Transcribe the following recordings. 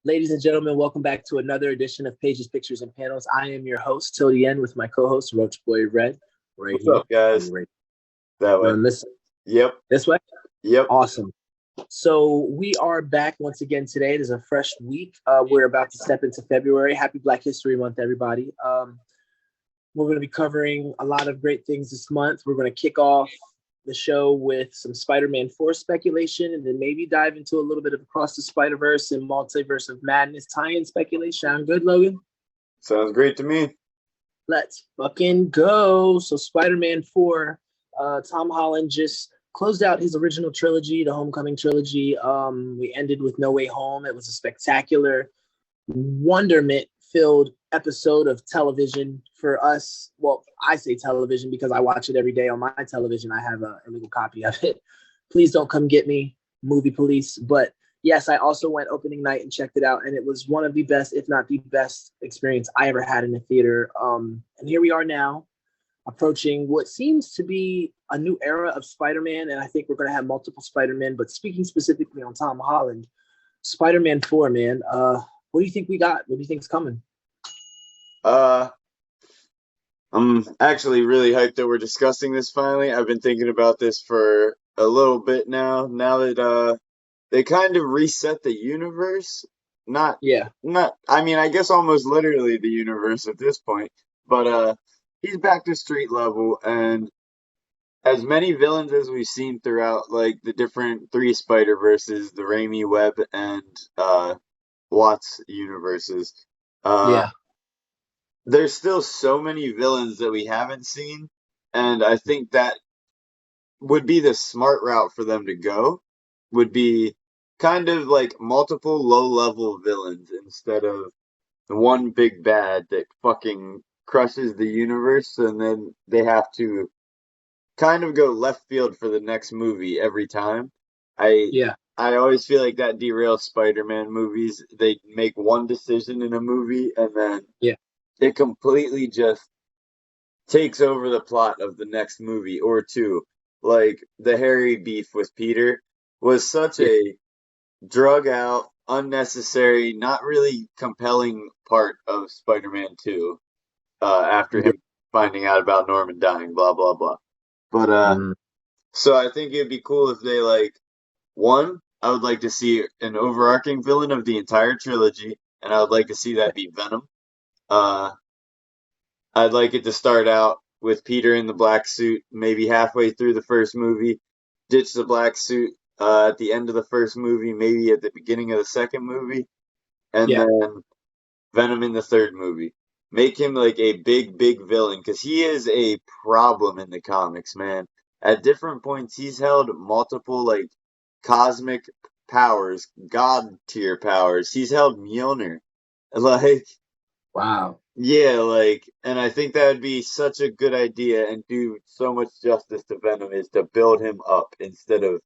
Ladies and gentlemen, welcome back to another edition of Pages, Pictures, and Panels. I am your host, till the end, with my co-host, Roach Boy Red, right What's here. up, guys? Right. That You way. on this Yep. this way? Yep. Awesome. So we are back once again today. It is a fresh week. We're about to step into February. Happy Black History Month, everybody. We're going to be covering a lot of great things this month. We're going to kick off the show with some Spider-Man 4 speculation, and then maybe dive into a little bit of Across the Spider-Verse and Multiverse of Madness tie-in speculation. Sound good, Logan? Sounds great to me. Let's fucking go. So Spider-Man 4, Tom Holland just closed out his original trilogy, the Homecoming trilogy. We ended with No Way Home. It was a spectacular, wonderment-filled episode of television for us. Well, I say television because I watch it every day on my television. I have a illegal copy of it. Please don't come get me, movie police. But yes, I also went opening night and checked it out, and it was one of the best, if not the best, experience I ever had in a theater. And here we are now, approaching what seems to be a new era of Spider-Man, and I think we're going to have multiple Spider-Man. But speaking specifically on Tom Holland, Spider-Man 4, man. What do you think we got? What do you think's coming? Uh, I'm actually really hyped that we're discussing this finally. I've been thinking about this for a little bit now. Now that they kind of reset the universe. Not Yeah. not I mean, I guess almost literally the universe at this point. But he's back to street level, and as many villains as we've seen throughout like the different three Spider-Verses, the Raimi, Webb, and Watts universes. Uh, Yeah. there's still so many villains that we haven't seen, and I think that would be the smart route for them to go, would be kind of like multiple low-level villains instead of the one big bad that fucking crushes the universe, and then they have to kind of go left field for the next movie every time. I Yeah. I always feel like that derails Spider-Man movies. They make one decision in a movie, and then Yeah. it completely just takes over the plot of the next movie or two. Like the Harry beef with Peter was such Yeah. a drug out, unnecessary, not really compelling part of Spider-Man 2, after Yeah. him finding out about Norman dying, blah blah blah. But Mm. so I think it'd be cool if they like one, I would like to see an overarching villain of the entire trilogy, and I would like to see that be Venom. Uh, I'd like it to start out with Peter in the black suit, maybe halfway through the first movie, ditch the black suit at the end of the first movie, maybe at the beginning of the second movie, and Yeah. then Venom in the third movie. Make him like a big, big villain, because he is a problem in the comics, man. At different points, he's held multiple like cosmic powers, god tier powers. He's held Mjolnir. Like, Wow. yeah, like, and I think that would be such a good idea and do so much justice to Venom is to build him up instead of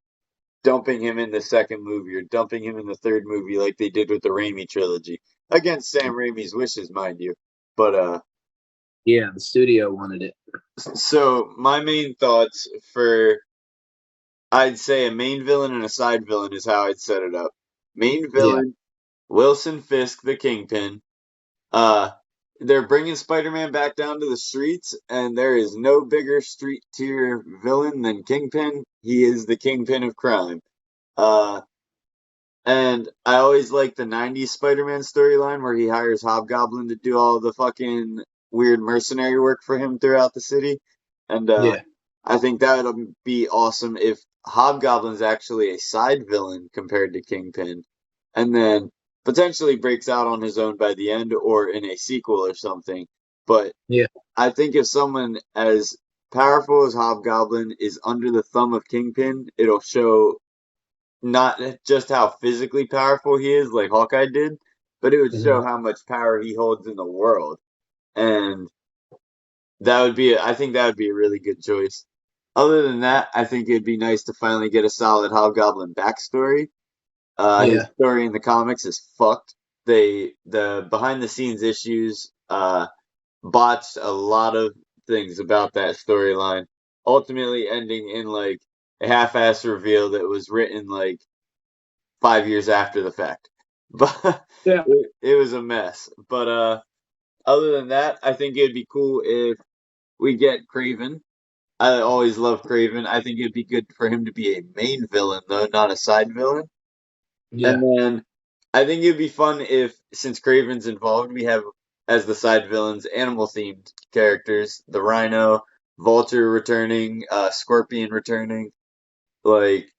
dumping him in the second movie or dumping him in the third movie like they did with the Raimi trilogy. Against Sam Raimi's wishes, mind you. But Yeah. The studio wanted it. so my main thoughts for I'd say a main villain and a side villain is how I'd set it up. Main Yeah. villain, Wilson Fisk, the Kingpin. Uh, they're bringing Spider-Man back down to the streets, and there is no bigger street tier villain than Kingpin. He is the Kingpin of crime. Uh, and I always like the '90s Spider-Man storyline where he hires Hobgoblin to do all the fucking weird mercenary work for him throughout the city. And Yeah. I think that would be awesome if Hobgoblin's actually a side villain compared to Kingpin, and then potentially breaks out on his own by the end or in a sequel or something. But Yeah. I think if someone as powerful as Hobgoblin is under the thumb of Kingpin, it'll show not just how physically powerful he is, like Hawkeye did, but it would Mhm. show how much power he holds in the world. And that would be, I think that would be a really good choice. Other than that, I think it'd be nice to finally get a solid Hobgoblin backstory. His Yeah. story in the comics is fucked. The behind the scenes issues, botched a lot of things about that storyline, ultimately ending in like a half-ass reveal that was written like 5 years after the fact. but Yeah. it was a mess. But other than that, I think it'd be cool if we get Craven. I always love Craven. I think it'd be good for him to be a main villain though, not a side villain. And Yeah. then I think it'd be fun if, since Craven's involved, we have as the side villains animal themed characters, the Rhino, Vulture returning, Scorpion returning. Like,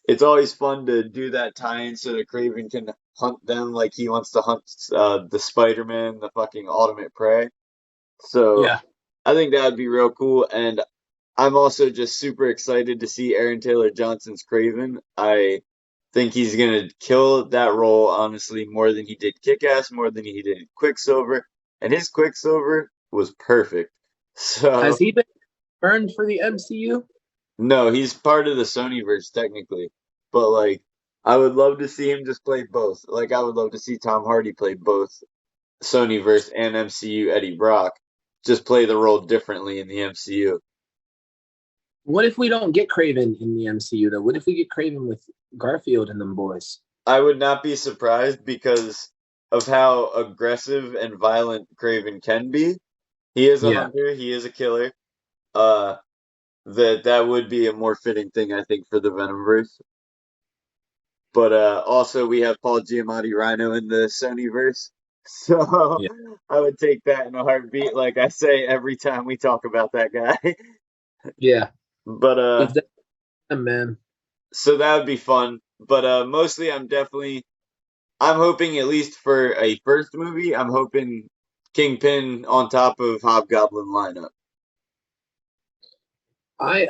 it's always fun to do that tie-in so that Craven can hunt them like he wants to hunt the Spider-Man, the fucking ultimate prey. So Yeah. I think that would be real cool, and I'm also just super excited to see Aaron Taylor Johnson's Craven. I think he's gonna kill that role, honestly, more than he did Kick-Ass, more than he did Quicksilver, and his Quicksilver was perfect. Has So he been burned for the MCU? no, he's part of the Sonyverse technically, but like I would love to see him just play both. Like I would love to see Tom Hardy play both Sonyverse and MCU Eddie Brock, just play the role differently in the MCU. What if we don't get Craven in the MCU though? What if we get Craven with Garfield and them boys? I would not be surprised because of how aggressive and violent Craven can be. He is a Yeah. hunter, he is a killer. Uh that would be a more fitting thing, I think, for the Venomverse. But also we have Paul Giamatti Rhino in the Sonyverse. So Yeah. I would take that in a heartbeat, like I say every time we talk about that guy. Yeah. But If that man. so that would be fun. But mostly I'm hoping at least for a first movie, I'm hoping Kingpin on top of Hobgoblin lineup. I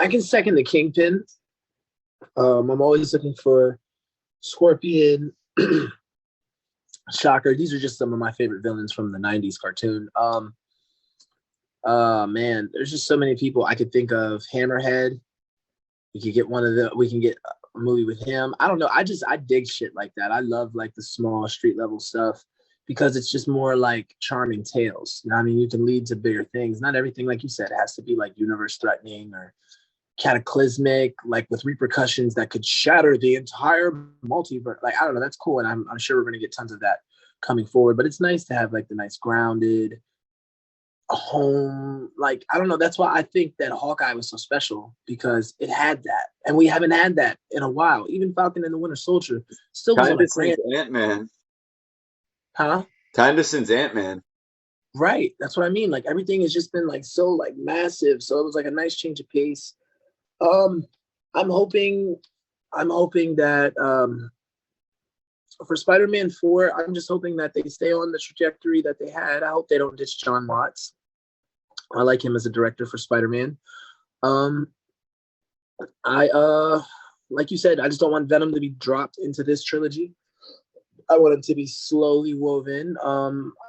I can second the Kingpin. I'm always looking for Scorpion, Shocker. These are just some of my favorite villains from the '90s cartoon. Man, there's just so many people I could think of. Hammerhead. We could get one of the. We can get a movie with him. I don't know. I dig shit like that. I love like the small street level stuff because it's just more like charming tales. You know, I mean, you can lead to bigger things. Not everything, like you said, has to be like universe threatening or cataclysmic, like with repercussions that could shatter the entire multiverse. Like, I don't know, that's cool. And I'm sure we're going to get tons of that coming forward. But it's nice to have like the nice grounded home. Like, I don't know. That's why I think that Hawkeye was so special because it had that. And we haven't had that in a while. Even Falcon and the Winter Soldier still was on Kind a of since grand, Ant-Man. huh? Kind of since Ant-Man. Right. That's what I mean. Like everything has just been like so like massive. So it was like a nice change of pace. Um, I'm hoping, I'm hoping that for Spider-Man 4, I'm just hoping that they stay on the trajectory that they had. I hope they don't ditch John Watts. I like him as a director for Spider-Man. Um, I like you said, I just don't want Venom to be dropped into this trilogy. I want him to be slowly woven.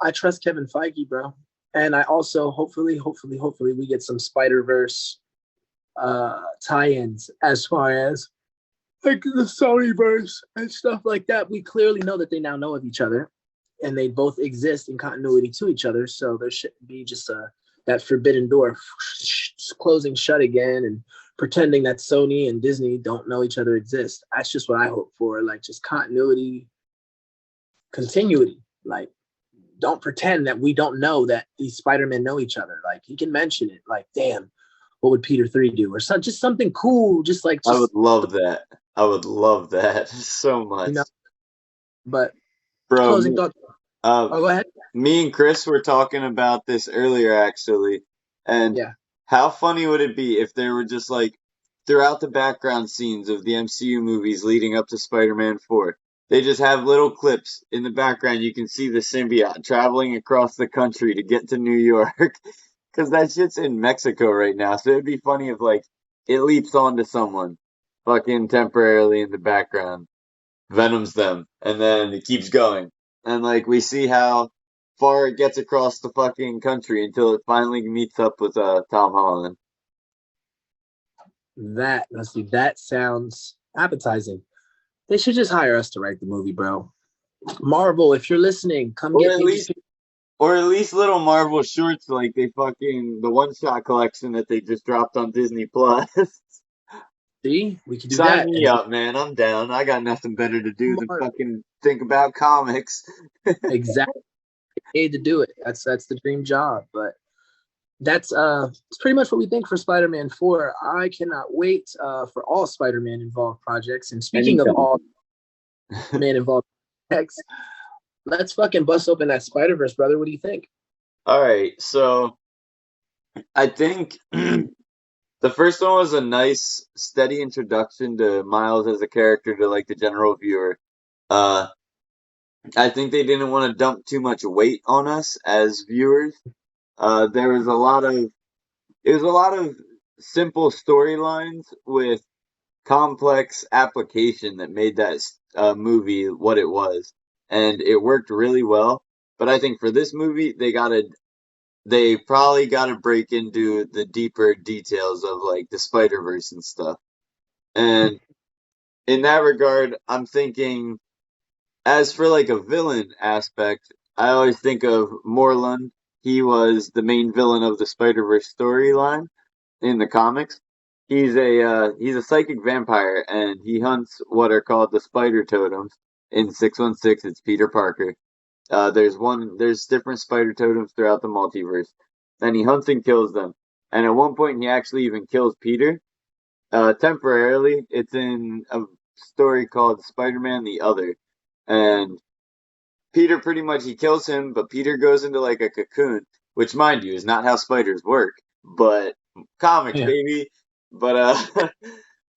I trust Kevin Feige, bro. And I also hopefully we get some Spider-Verse tie-ins as far as like the Sonyverse and stuff like that. We clearly know that they now know of each other and they both exist in continuity to each other. So there shouldn't be just that forbidden door closing shut again and pretending that Sony and Disney don't know each other exist. That's just what I hope for. Like just continuity, continuity. Like don't pretend that we don't know that these Spider-Men know each other. Like he can mention it. Like, damn, what would Peter 3 do? Or some, just something cool, just like I would just love that. I would love that so you much. know, but Bro, closing thoughts. uh, Oh, go ahead. me and Chris were talking about this earlier, actually. And Yeah. how funny would it be if there were just like throughout the background scenes of the MCU movies leading up to Spider-Man 4, they just have little clips in the background. You can see the symbiote traveling across the country to get to New York because that shit's in Mexico right now. So it'd be funny if like it leaps onto someone fucking temporarily in the background, venoms them, and then it keeps going. And like we see how far it gets across the fucking country until it finally meets up with Tom Holland. That let's see. That sounds appetizing. They should just hire us to write the movie, bro. Marvel, if you're listening, come Or get at me. Just least or at least little Marvel shorts like they fucking the one shot collection that they just dropped on Disney Plus. See, we could do Sign that. me And up, man. I'm down. I got nothing better to do than smart. fucking think about comics. Exactly. Paid to do it. That's the dream job. But that's it's pretty much what we think for Spider-Man 4. I cannot wait for all Spider-Man involved projects. And speaking of Anytime. all man involved projects, let's fucking bust open that Spider-Verse, brother. What do you think? All right, so I think the first one was a nice, steady introduction to Miles as a character to like the general viewer. Uh, I think they didn't want to dump too much weight on us as viewers. There was a lot of it was a lot of simple storylines with complex application that made that movie what it was, and it worked really well. But I think for this movie, they probably got to break into the deeper details of like the Spider Verse and stuff. And in that regard, I'm thinking as for like a villain aspect, I always think of Moreland. He was the main villain of the Spider Verse storyline in the comics. He's a psychic vampire and he hunts what are called the spider totems. In 616 it's Peter Parker. There's different spider totems throughout the multiverse. And he hunts and kills them. And at one point he actually even kills Peter. Temporarily. It's in a story called Spider-Man the Other. And Peter pretty much he kills him, but Peter goes into like a cocoon, which mind you is not how spiders work, but comics, Yeah. baby. But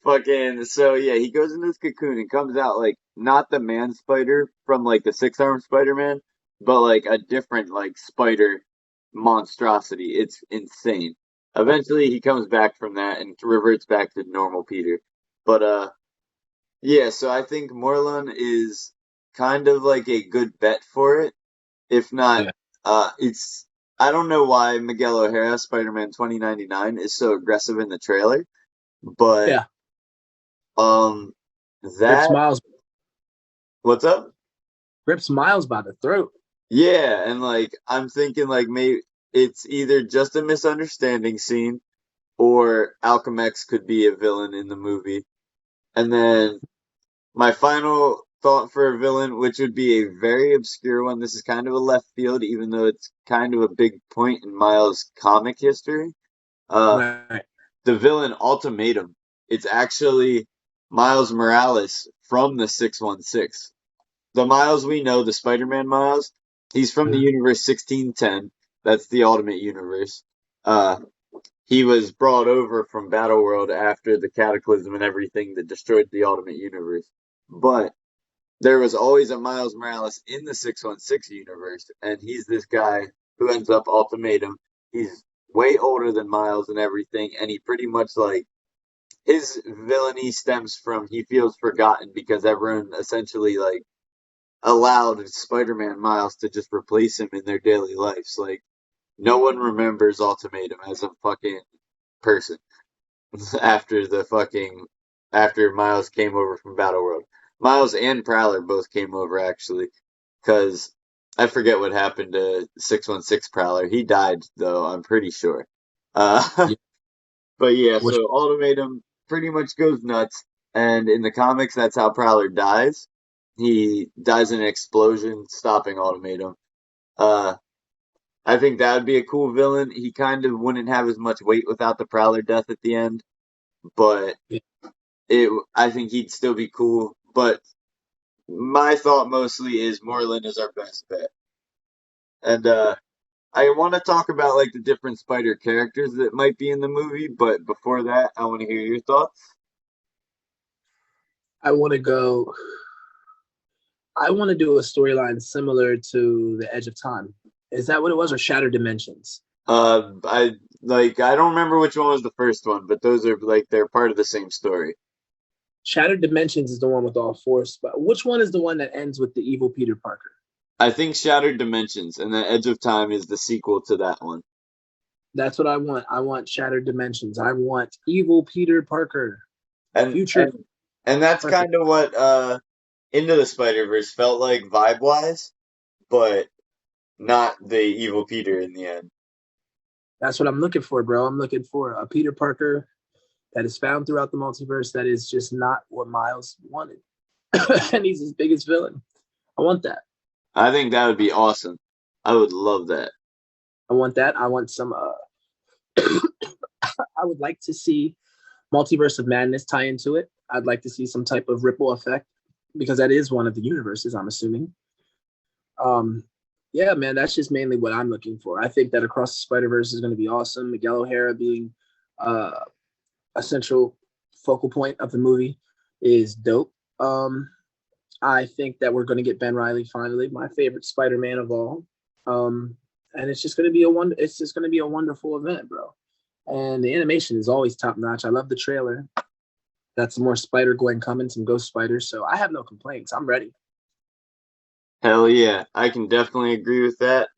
fucking so yeah, he goes into this cocoon and comes out like not the man spider from like the six-armed Spider-Man, but like a different like spider monstrosity. It's insane. Eventually he comes back from that and reverts back to normal Peter. But yeah, so I think Moreland is kind of like a good bet for it. If not, Yeah. it's I don't know why Miguel O'Hara, Spider-Man 2099, is so aggressive in the trailer, but Yeah. um Rips that Miles what's up? rips Miles by the throat. Yeah, and like I'm thinking like maybe it's either just a misunderstanding scene or Alchemax could be a villain in the movie. And then my final thought for a villain, which would be a very obscure one. This is kind of a left field, even though it's kind of a big point in Miles' comic history. Uh, Right. the villain Ultimatum. It's actually Miles Morales from the 616. The Miles we know, the Spider-Man Miles, he's from the Mhm. universe 1610. That's the Ultimate Universe. Uh, he was brought over from Battleworld after the Cataclysm and everything that destroyed the Ultimate Universe. But there was always a Miles Morales in the 616 universe, and he's this guy who ends up Ultimatum. He's way older than Miles and everything, and he pretty much like his villainy stems from he feels forgotten because everyone essentially like allowed Spider-Man Miles to just replace him in their daily lives. Like no one remembers Ultimatum as a fucking person after the fucking after Miles came over from Battleworld. Miles and Prowler both came over actually, because I forget what happened to 616 Prowler. He died though, I'm pretty sure. Uh, Yeah. but yeah, Which so Ultimatum pretty much goes nuts, and in the comics, that's how Prowler dies. He dies in an explosion, stopping Ultimatum. Uh, I think that would be a cool villain. He kind of wouldn't have as much weight without the Prowler death at the end, but yeah. I think he'd still be cool. But my thought mostly is Moreland is our best bet. And I want to talk about like the different spider characters that might be in the movie, but before that, I want to hear your thoughts. I want to go. I want to do a storyline similar to The Edge of Time. Is that what it was, or Shattered Dimensions? I don't remember which one was the first one, but those are like they're part of the same story. Shattered Dimensions is the one with all force, but which one is the one that ends with the evil Peter Parker? I think Shattered Dimensions and the Edge of Time is the sequel to that one. That's what I want. I want Shattered Dimensions. I want evil Peter Parker. And Future and and that's Parker. kind of what Into the Spider-Verse felt like vibe-wise, but not the evil Peter in the end. That's what I'm looking for, bro. I'm looking for a Peter Parker that is found throughout the multiverse that is just not what Miles wanted. And he's his biggest villain. I want that. I think that would be awesome. I would love that. I want that. I want some I would like to see Multiverse of Madness tie into it. I'd like to see some type of ripple effect because that is one of the universes, I'm assuming. Yeah, man, that's just mainly what I'm looking for. I think that Across the Spider-Verse is going to be awesome. Miguel O'Hara being a central focal point of the movie is dope. I think that we're going to get Ben Reilly finally, my favorite Spider-Man of all. And it's just going to be it's just going to be a wonderful event, bro. And the animation is always top notch. I love the trailer. That's more Spider-Gwen coming, some Ghost Spiders. So I have no complaints. I'm ready. Hell yeah, I can definitely agree with that.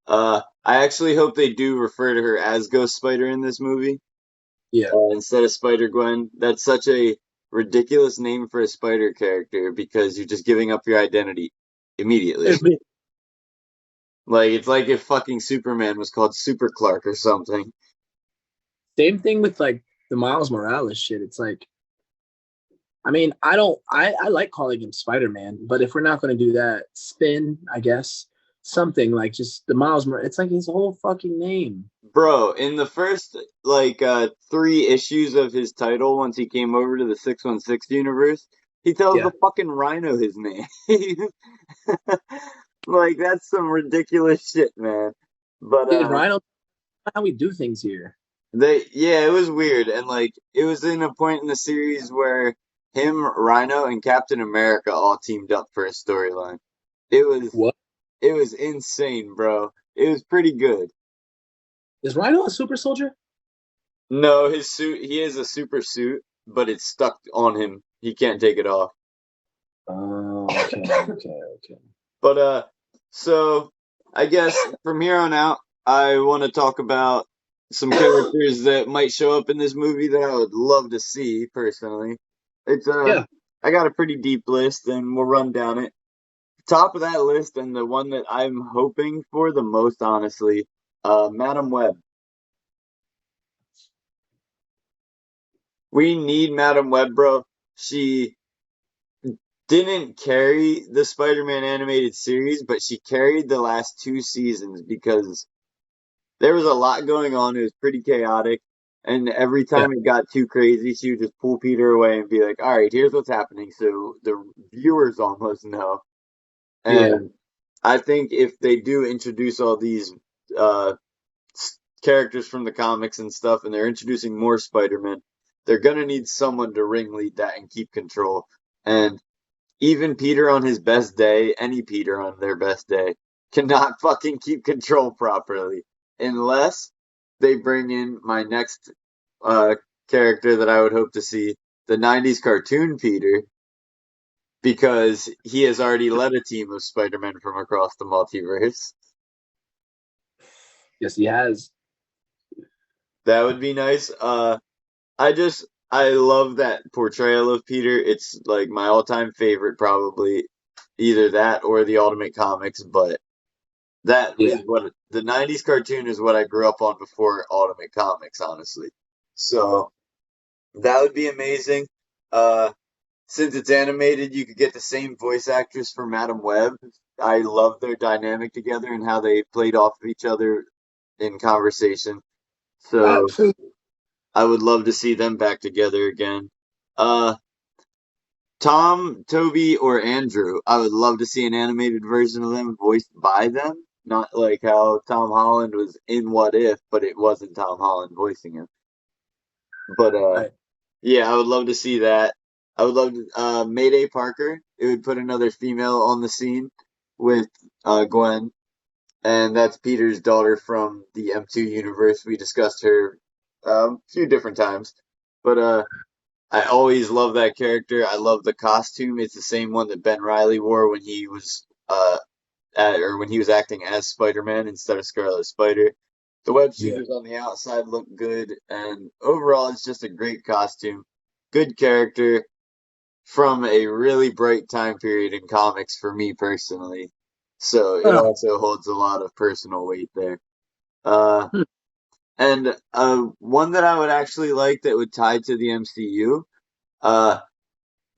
I actually hope they do refer to her as Ghost Spider in this movie. Yeah. Instead of Spider-Gwen. That's such a ridiculous name for a spider character because you're just giving up your identity immediately. Like, it's like if fucking Superman was called Super Clark or something. Same thing with like the Miles Morales shit. It's like, I mean, I like calling him Spider-Man, but if we're not going to do that, Spin, I guess, something like just the it's like his whole fucking name. Bro, in the first, like, 3 issues of his title, once he came over to the 616 universe, he tells Yeah. the fucking Rhino his name. Like, that's some ridiculous shit, man. But, Dude, Rhino, how we do things here. yeah, it was weird, and like it was in a point in the series where him, Rhino, and Captain America all teamed up for a storyline. It was What? it was insane, bro. It was pretty good. Is Rhino a super soldier? No, his suit, he has a super suit, but it's stuck on him. He can't take it off. Oh, okay. But so I guess from here on out, I want to talk about some characters that might show up in this movie that I would love to see personally. It's Yeah. I got a pretty deep list, and we'll run down it. Top of that list, and the one that I'm hoping for the most, honestly, Madam Web. We need Madam Web, bro. She didn't carry the Spider-Man animated series, but she carried the last 2 seasons because there was a lot going on. It was pretty chaotic. And every Yeah. time it got too crazy, she would just pull Peter away and be like, all right, here's what's happening. So the viewers almost know. Yeah. And I think if they do introduce all these uh, characters from the comics and stuff, and they're introducing more Spider-Man, they're going to need someone to ringlead that and keep control. And even Peter on his best day, any Peter on their best day, cannot fucking keep control properly unless they bring in my next character that I would hope to see, the 90s cartoon Peter, because he has already led a team of Spider-Men from across the multiverse. Yes, he has. That would be nice. I love that portrayal of Peter. It's like my all-time favorite, probably either that or the Ultimate Comics, but that Yeah. is what the 90s cartoon is what I grew up on before Ultimate Comics, honestly. So that would be amazing. Since it's animated, you could get the same voice actress for Madam Web. I love their dynamic together and how they played off of each other in conversation. So Absolutely. I would love to see them back together again. Uh, Tom, Toby, or Andrew. I would love to see an animated version of them voiced by them. Not like how Tom Holland was in What If, but it wasn't Tom Holland voicing him. But Right. yeah, I would love to see that. I would love to, Mayday Parker. It would put another female on the scene with Gwen, and that's Peter's daughter from the M2 universe. We discussed her a few different times, but I always love that character. I love the costume. It's the same one that Ben Reilly wore when he was when he was acting as Spider-Man instead of Scarlet Spider. The web Yeah. shooters on the outside look good, and overall, it's just a great costume. Good character from a really bright time period in comics for me personally. So it Oh. also holds a lot of personal weight there. Uh, And one that I would actually like that would tie to the MCU, uh,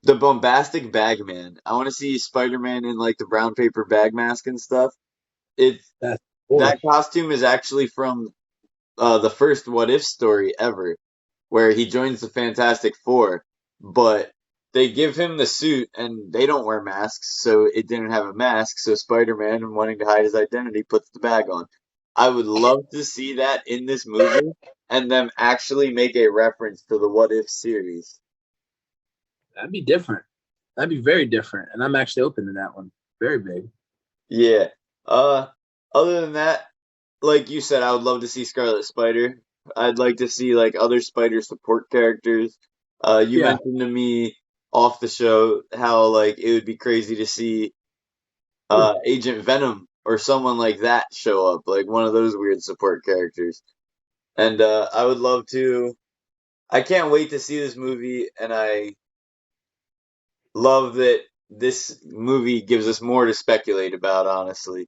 the bombastic Bagman. I want to see Spider-Man in like the brown paper bag mask and stuff. It's That's that cool. costume is actually from the first What If story ever, where he joins the Fantastic Four, but they give him the suit and they don't wear masks, so it didn't have a mask. So Spider-Man, wanting to hide his identity, puts the bag on. I would love to see that in this movie and them actually make a reference to the What If series. That'd be different. That'd be very different, and I'm actually open to that one. Very big. Yeah. Uh, Other than that, like you said, I would love to see Scarlet Spider. I'd like to see like other Spider support characters. You Yeah. mentioned to me off the show how like it would be crazy to see Hmm. Agent Venom or someone like that show up, like one of those weird support characters. And I would love to. I can't wait to see this movie, and I love that this movie gives us more to speculate about. Honestly,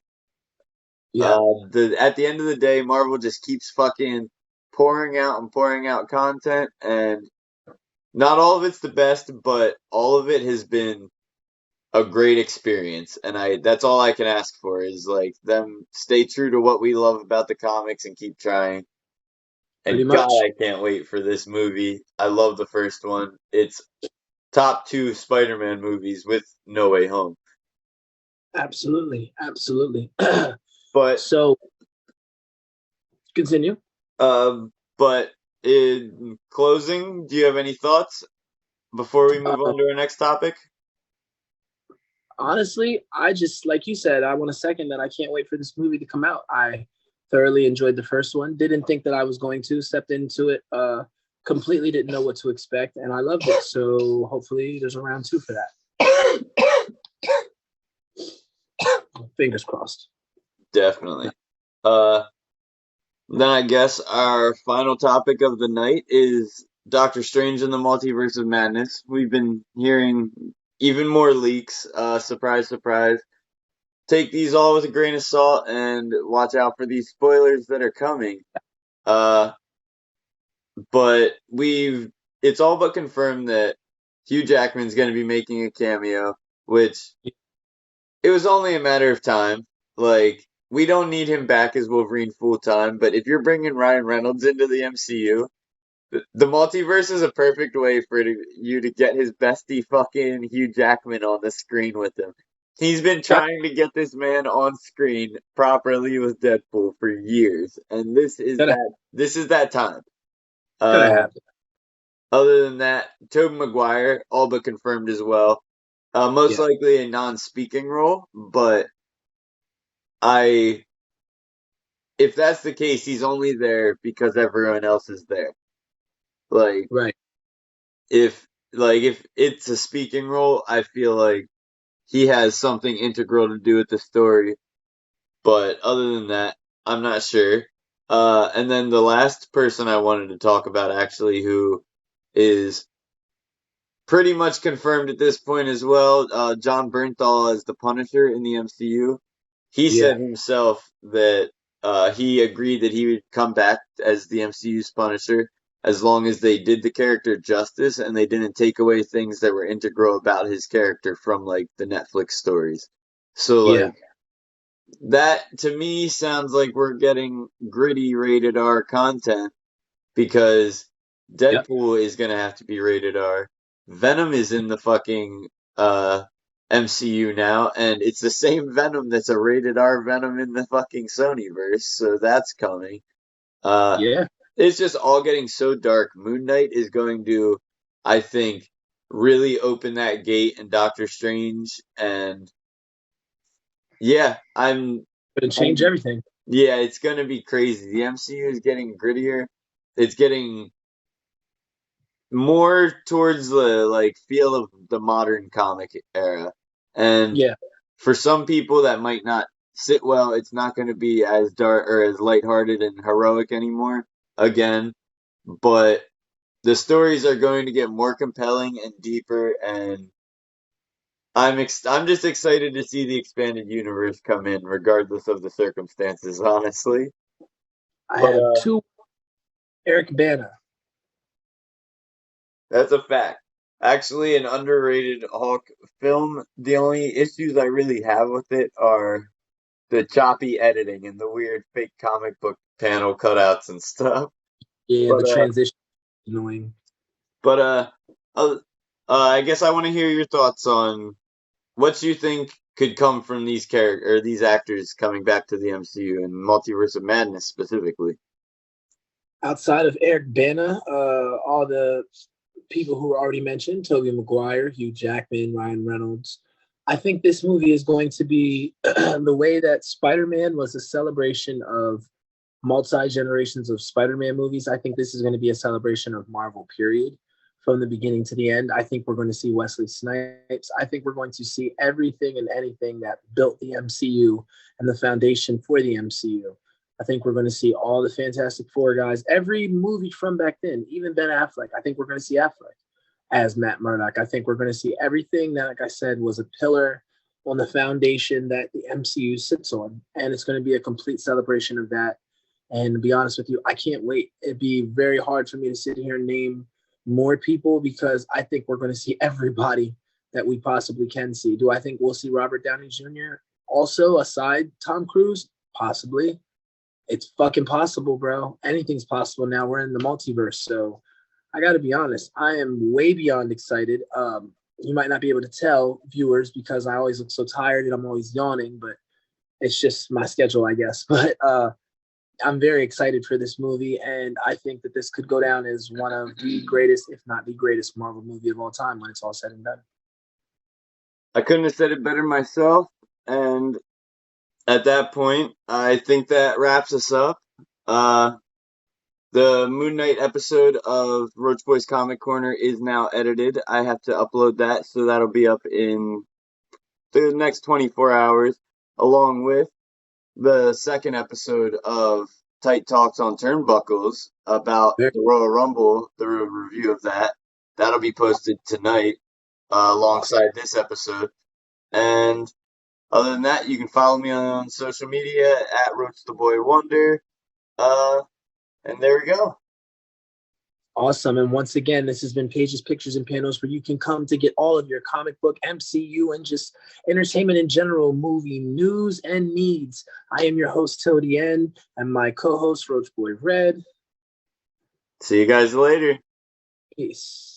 Yeah. the at the end of the day, Marvel just keeps fucking pouring out and pouring out content, and not all of it's the best, but all of it has been a great experience. And I that's all I can ask for is like them stay true to what we love about the comics and keep trying. Pretty And God, much. I can't wait for this movie. I love the first one. It's top two Spider-Man movies with No Way Home. Absolutely. Absolutely. But So continue. um but in closing, do you have any thoughts before we move Uh, on to our next topic? Honestly, I just like you said, I want to second that. I can't wait for this movie to come out. I thoroughly enjoyed the first one. Didn't think that I was going to. Stepped into it. Completely didn't know what to expect, and I loved it. So hopefully, there's a round two for that. Fingers crossed. Definitely. Uh Then I guess our final topic of the night is Doctor Strange and the Multiverse of Madness. We've been hearing even more leaks. Surprise, surprise. Take these all with a grain of salt and watch out for these spoilers that are coming. Uh, but it's all but confirmed that Hugh Jackman's going to be making a cameo, which it was only a matter of time. Like, we don't need him back as Wolverine full time, but if you're bringing Ryan Reynolds into the MCU, the multiverse is a perfect way for you to get his bestie fucking Hugh Jackman on the screen with him. He's been trying to get this man on screen properly with Deadpool for years, and Gotta this is that time. gotta Uh, happen. Other than that, Tobey Maguire all but confirmed as well. Most Yeah. likely a non-speaking role, but I if that's the case, he's only there because everyone else is there. Like Right. if it's a speaking role, I feel like he has something integral to do with the story. But other than that, I'm not sure. And then the last person I wanted to talk about actually, who is pretty much confirmed at this point as well, John Bernthal as the Punisher in the MCU. He Yeah. said himself that he agreed that he would come back as the MCU's Punisher as long as they did the character justice and they didn't take away things that were integral about his character from like the Netflix stories. So Yeah. like that to me sounds like we're getting gritty rated R content because Yep. Deadpool is gonna have to be rated R. Venom is in the fucking uh MCU now, and it's the same Venom that's a rated R Venom in the fucking Sonyverse, so that's coming. Uh Yeah. it's just all getting so dark. Moon Knight is going to, I think, really open that gate in Doctor Strange, and yeah, Gonna change I'm everything. yeah, it's gonna be crazy. The MCU is getting grittier. It's getting more towards the like feel of the modern comic era. And Yeah. for some people that might not sit well, it's not going to be as dark or as lighthearted and heroic anymore again, but the stories are going to get more compelling and deeper and I'm just excited to see the expanded universe come in regardless of the circumstances, honestly. I But have two. Eric Bana. That's a fact. Actually, an underrated Hulk film. The only issues I really have with it are the choppy editing and the weird fake comic book panel cutouts and stuff. Yeah, the But transition annoying. but uh, I guess I want to hear your thoughts on what you think could come from these character or these actors coming back to the MCU and Multiverse of Madness specifically. Outside of Eric Bana, all the people who were already mentioned, Tobey Maguire, Hugh Jackman, Ryan Reynolds. I think this movie is going to be the way that Spider-Man was a celebration of multi-generations of Spider-Man movies. I think this is going to be a celebration of Marvel, period, from the beginning to the end. I think we're going to see Wesley Snipes. I think we're going to see everything and anything that built the MCU and the foundation for the MCU. I think we're going to see all the Fantastic Four guys, every movie from back then, even Ben Affleck. I think we're going to see Affleck as Matt Murdock. I think we're going to see everything that, like I said, was a pillar on the foundation that the MCU sits on. And it's going to be a complete celebration of that. And to be honest with you, I can't wait. It'd be very hard for me to sit here and name more people because I think we're going to see everybody that we possibly can see. Do I think we'll see Robert Downey Jr. also aside Tom Cruise? Possibly. It's fucking possible, bro. Anything's possible now. We're in the multiverse. So I got to be honest. I am way beyond excited. You might not be able to tell viewers because I always look so tired and I'm always yawning, but it's just my schedule, I guess. But I'm very excited for this movie, and I think that this could go down as one of the greatest, if not the greatest, Marvel movie of all time when it's all said and done. I couldn't have said it better myself. And at that point, I think that wraps us up. The Moon Knight episode of Roach Boys Comic Corner is now edited. I have to upload that, so that'll be up in the next 24 hours, along with the second episode of Tight Talks on Turnbuckles about the Royal Rumble, the review of that. That'll be posted tonight alongside this episode. And other than that, you can follow me on social media at Roach the Boy Wonder. And there we go. Awesome. And once again, this has been Pages, Pictures, and Panels, where you can come to get all of your comic book, MCU, and just entertainment in general, movie news and needs. I am your host, till the end, and my co-host, Roach Boy Red. See you guys later. Peace.